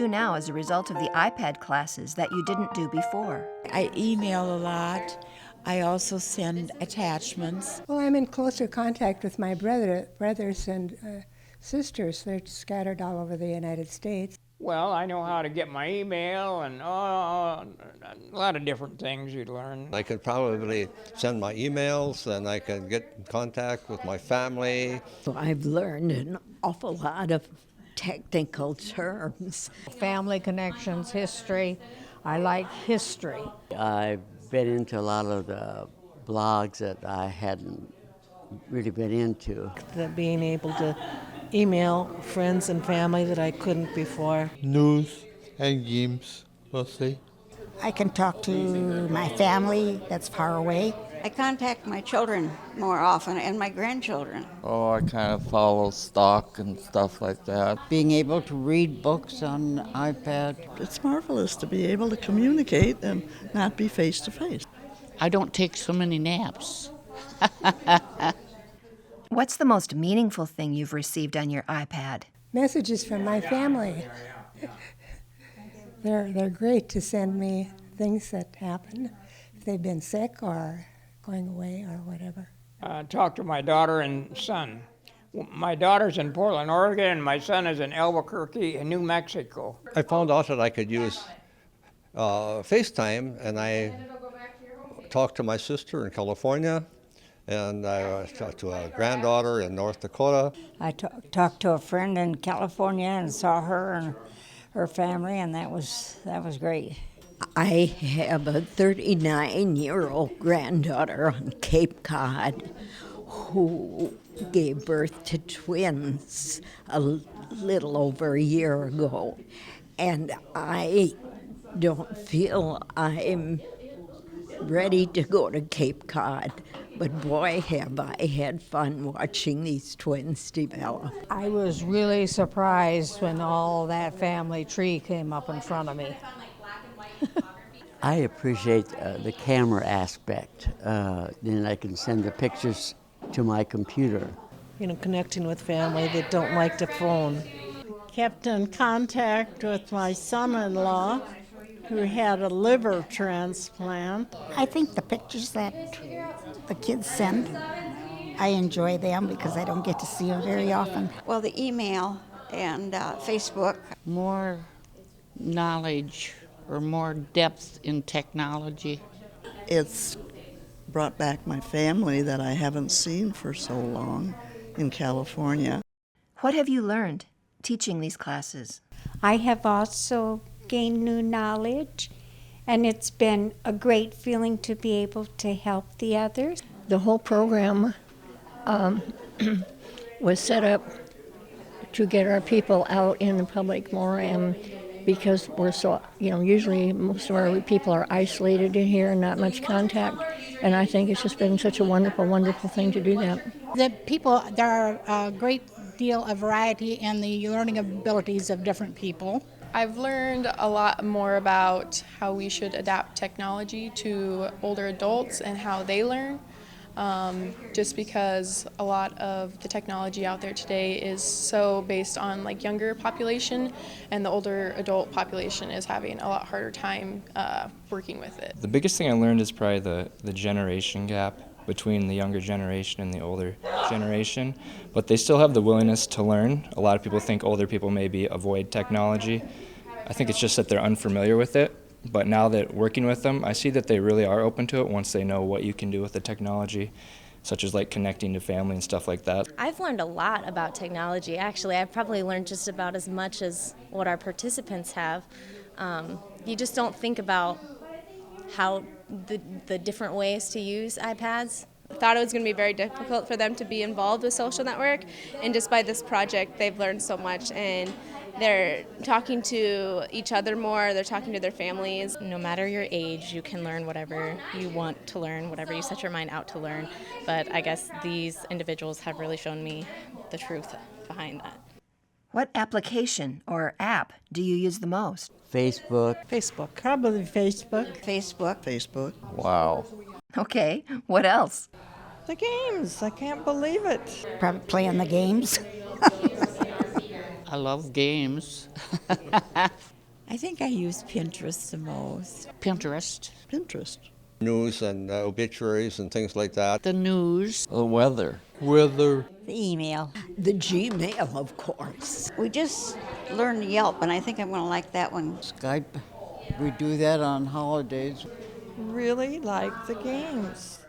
do now as a result of the iPad classes that you didn't do before? I email a lot. I also send attachments. Well, I'm in closer contact with my brothers and sisters. They're scattered all over the United States. Well, I know how to get my email and a lot of different things you learn. I could probably send my emails and I could get in contact with my family. So I've learned an awful lot of technical terms. Family connections, history. I like history. I've been into a lot of the blogs that I hadn't really been into. Being able to email friends and family that I couldn't before. News and games, mostly. I can talk to my family that's far away. I contact my children more often and my grandchildren. Oh, I kind of follow stock and stuff like that. Being able to read books on iPad. It's marvelous to be able to communicate and not be face to face. I don't take so many naps. What's the most meaningful thing you've received on your iPad? Messages from my family. They're great to send me things that happen if they've been sick or going away or whatever. Talk to my daughter and son. My daughter's in Portland, Oregon, and my son is in Albuquerque, New Mexico. I found out that I could use FaceTime, and I talked to my sister in California, and I talked to a granddaughter in North Dakota. I talked to a friend in California and saw her and her family, and that was great. I have a 39-year-old granddaughter on Cape Cod who gave birth to twins a little over a year ago. And I don't feel I'm ready to go to Cape Cod. But boy, have I had fun watching these twins develop. I was really surprised when all that family tree came up in front of me. I appreciate the camera aspect. Then I can send the pictures to my computer. Connecting with family that don't like to phone. Kept in contact with my son-in-law who had a liver transplant. I think the pictures that the kids send, I enjoy them because I don't get to see them very often. Well, the email and Facebook. More knowledge or more depth in technology. It's brought back my family that I haven't seen for so long in California. What have you learned teaching these classes? I have also gained new knowledge, and it's been a great feeling to be able to help the others. The whole program was set up to get our people out in the public more, and because we're so, usually most of our people are isolated in here and not much contact, and I think it's just been such a wonderful, wonderful thing to do that. The people, there are a great deal of variety in the learning abilities of different people. I've learned a lot more about how we should adapt technology to older adults and how they learn, just because a lot of the technology out there today is so based on younger population, and the older adult population is having a lot harder time working with it. The biggest thing I learned is probably the generation gap between the younger generation and the older generation, but they still have the willingness to learn. A lot of people think older people maybe avoid technology. I think it's just that they're unfamiliar with it, but now that working with them, I see that they really are open to it once they know what you can do with the technology, such as connecting to family and stuff like that. I've learned a lot about technology. Actually, I've probably learned just about as much as what our participants have. You just don't think about how the different ways to use iPads. I thought it was going to be very difficult for them to be involved with social network, and just by this project they've learned so much, and they're talking to each other more, they're talking to their families. No matter your age, you can learn whatever you want to learn, whatever you set your mind out to learn, but I guess these individuals have really shown me the truth behind that. What application or app do you use the most? Facebook. Facebook. Probably Facebook. Facebook. Wow. Okay, what else? The games. I can't believe it. Probably playing the games. I love games. I think I use Pinterest the most. Pinterest. News and obituaries and things like that. The news. The weather. The email. The Gmail, of course. We just learned Yelp, and I think I'm going to like that one. Skype. We do that on holidays. Really like the games.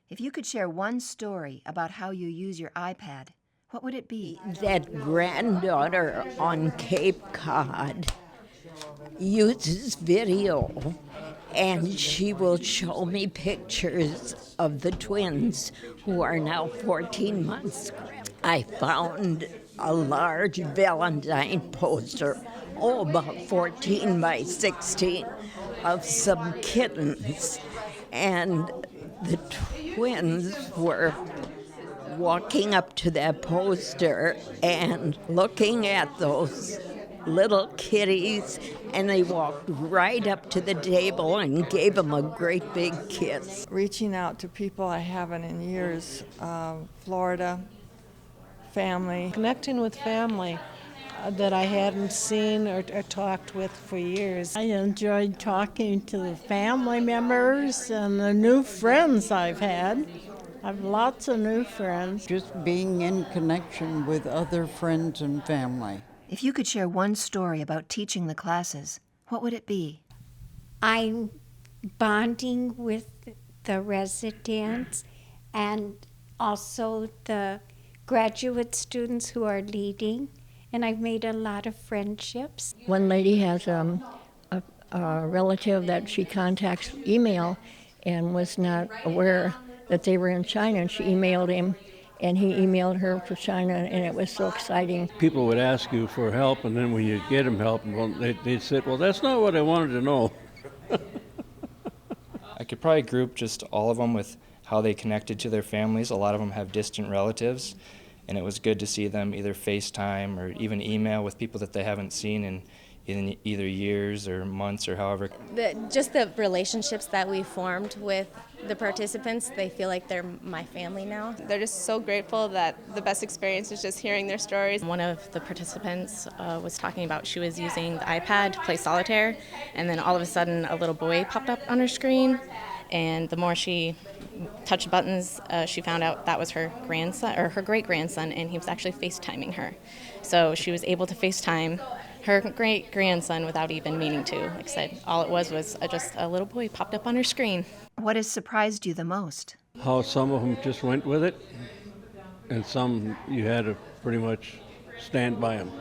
If you could share one story about how you use your iPad, what would it be? That granddaughter on Cape Cod uses video, and she will show me pictures of the twins who are now 14 months. I found a large Valentine poster, about 14 by 16, of some kittens, and the twins were walking up to that poster and looking at those little kitties, and they walked right up to the table and gave them a great big kiss. Reaching out to people I haven't in years, Florida, family. Connecting with family that I hadn't seen or talked with for years. I enjoyed talking to the family members and the new friends I've had. I have lots of new friends. Just being in connection with other friends and family. If you could share one story about teaching the classes, what would it be? I'm bonding with the residents and also the graduate students who are leading, and I've made a lot of friendships. One lady has a relative that she contacts email and was not aware that they were in China, and she emailed him, and he emailed her for China, and it was so exciting. People would ask you for help, and then when you get them help, well, they'd say, well, that's not what I wanted to know. I could probably group just all of them with how they connected to their families. A lot of them have distant relatives, and it was good to see them either FaceTime or even email with people that they haven't seen in either years or months or however. Just the relationships that we formed with the participants, they feel like they're my family now. They're just so grateful that the best experience is just hearing their stories. One of the participants was talking about she was using the iPad to play solitaire, and then all of a sudden a little boy popped up on her screen, and the more she touched buttons, she found out that was her grandson or her great-grandson, and he was actually FaceTiming her. So she was able to FaceTime her great-grandson without even meaning to. Like I said, all it was just a little boy popped up on her screen. What has surprised you the most? How some of them just went with it, and some you had to pretty much stand by them.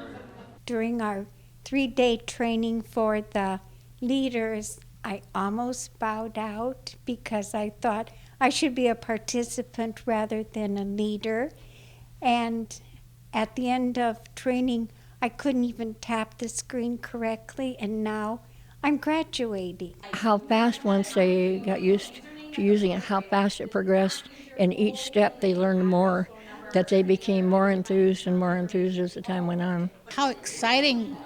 During our 3-day training for the leaders, I almost bowed out because I thought I should be a participant rather than a leader. And at the end of training, I couldn't even tap the screen correctly, and now I'm graduating. How fast, once they got used to using it, how fast it progressed, and each step they learned more, that they became more enthused and more enthused as the time went on. How exciting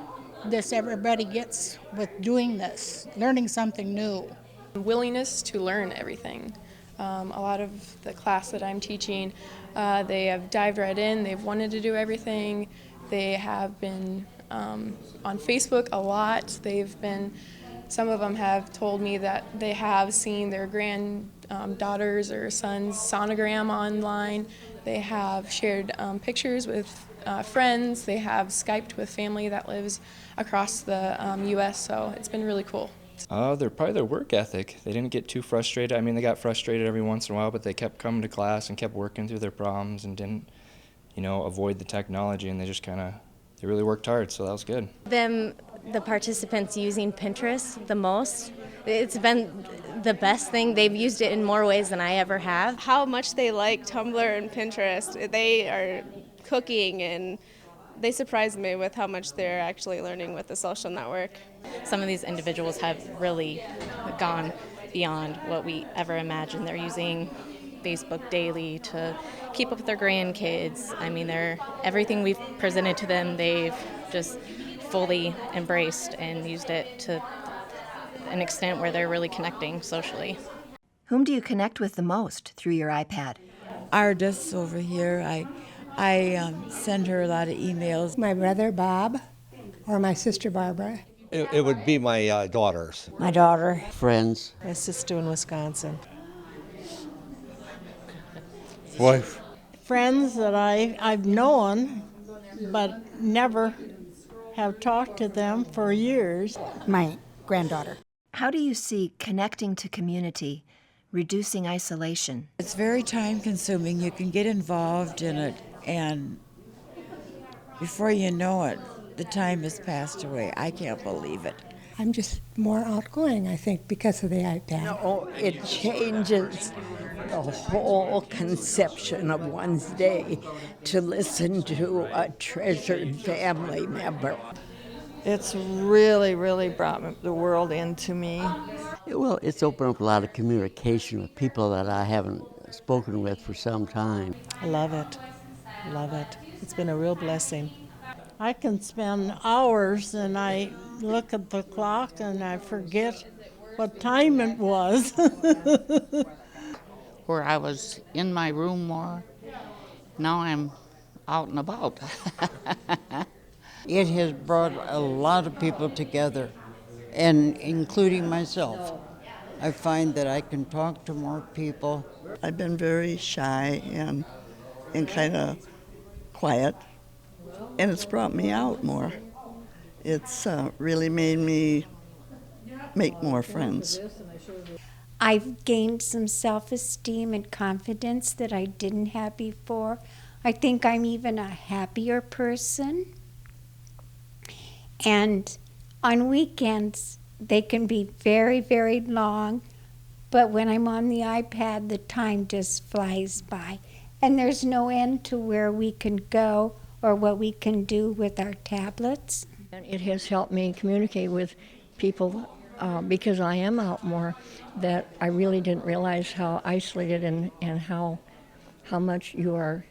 this everybody gets with doing this, learning something new. Willingness to learn everything. A lot of the class that I'm teaching, they have dived right in, they've wanted to do everything. They have been on Facebook a lot. Some of them have told me that they have seen their granddaughters or sons' sonogram online. They have shared pictures with friends. They have Skyped with family that lives across the U.S., so it's been really cool. They're probably their work ethic. They didn't get too frustrated. I mean, they got frustrated every once in a while, but they kept coming to class and kept working through their problems and didn't, avoid the technology, and they really worked hard, so that was good. The participants using Pinterest the most, it's been the best thing. They've used it in more ways than I ever have. How much they like Tumblr and Pinterest. They are cooking, and they surprised me with how much they're actually learning with the social network. Some of these individuals have really gone beyond what we ever imagined. They're using Facebook daily to keep up with their grandkids. I mean, everything we've presented to them, they've just fully embraced and used it to an extent where they're really connecting socially. Whom do you connect with the most through your iPad? Artists over here, I send her a lot of emails. My brother Bob or my sister Barbara. It would be my daughters. My daughter. Friends. My sister in Wisconsin. Wife. Friends that I've known, but never have talked to them for years. My granddaughter. How do you see connecting to community, reducing isolation? It's very time consuming. You can get involved in it, and before you know it, the time has passed away. I can't believe it. I'm just more outgoing, I think, because of the iPad. No, it changes the whole conception of one's day to listen to a treasured family member. It's really, really brought the world into me. Well, it's opened up a lot of communication with people that I haven't spoken with for some time. I love it. Love it. It's been a real blessing. I can spend hours and I look at the clock and I forget what time it was. Where I was in my room more, now I'm out and about. It has brought a lot of people together, and including myself. I find that I can talk to more people. I've been very shy and kind of quiet, and it's brought me out more. It's really made me make more friends. I've gained some self-esteem and confidence that I didn't have before. I think I'm even a happier person. And on weekends, they can be very, very long, but when I'm on the iPad, the time just flies by. And there's no end to where we can go or what we can do with our tablets. And it has helped me communicate with people because I am out more, that I really didn't realize how isolated and how much you are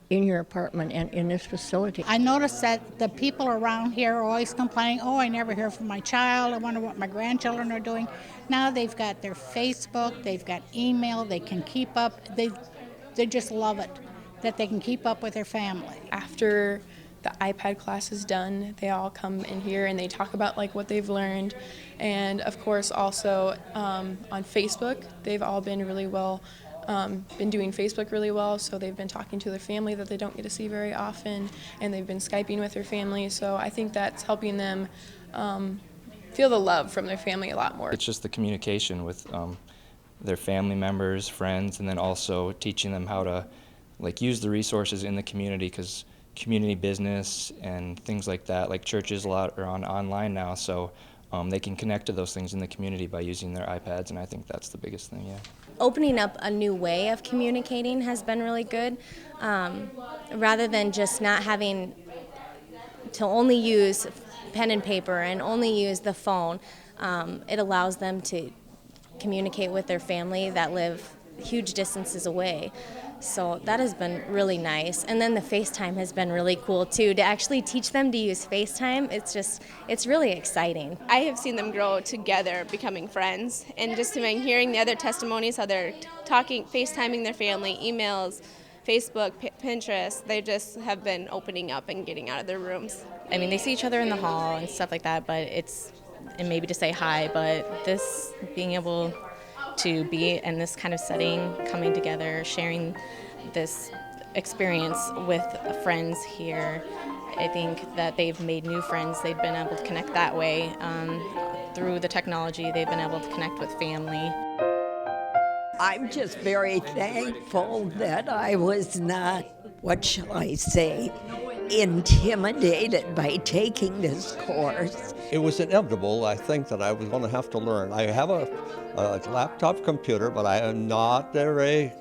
in your apartment and in this facility. I noticed that the people around here are always complaining, oh, I never hear from my child, I wonder what my grandchildren are doing. Now they've got their Facebook, they've got email, they can keep up, they just love it, that they can keep up with their family. After the iPad class is done, they all come in here and they talk about like what they've learned. And of course also on Facebook, they've all been really well been doing Facebook really well, so they've been talking to their family that they don't get to see very often, and they've been Skyping with their family, so I think that's helping them feel the love from their family a lot more. It's just the communication with their family members, friends, and then also teaching them how to use the resources in the community, because community business and things like that, like churches a lot are online now, so they can connect to those things in the community by using their iPads, and I think that's the biggest thing, yeah. Opening up a new way of communicating has been really good, rather than just not having to only use pen and paper and only use the phone. It allows them to communicate with their family that live huge distances away. So that has been really nice. And then the FaceTime has been really cool too, to actually teach them to use FaceTime. It's really exciting. I have seen them grow together, becoming friends, and just hearing the other testimonies, how they're talking, FaceTiming their family, emails, Facebook, Pinterest, they just have been opening up and getting out of their rooms. I mean, they see each other in the hall and stuff like that, but and maybe to say hi, but this being able to be in this kind of setting, coming together, sharing this experience with friends here, I think that they've made new friends. They've been able to connect that way. Through the technology, they've been able to connect with family. I'm just very thankful that I was not, what shall I say, intimidated by taking this course. It was inevitable, I think, that I was going to have to learn. I have a laptop computer, but I am not very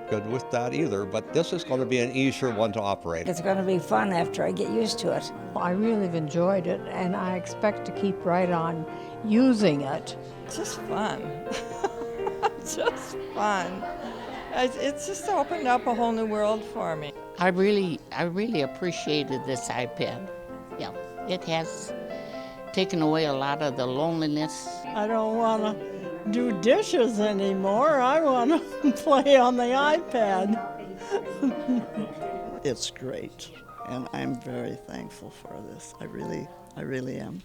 good with that either. But this is going to be an easier one to operate. It's going to be fun after I get used to it. I really have enjoyed it, and I expect to keep right on using it. It's just fun. Just fun. It's just opened up a whole new world for me. I really appreciated this iPad. Yeah, it has taken away a lot of the loneliness. I don't want to do dishes anymore. I want to play on the iPad. It's great, and I'm very thankful for this. I really am.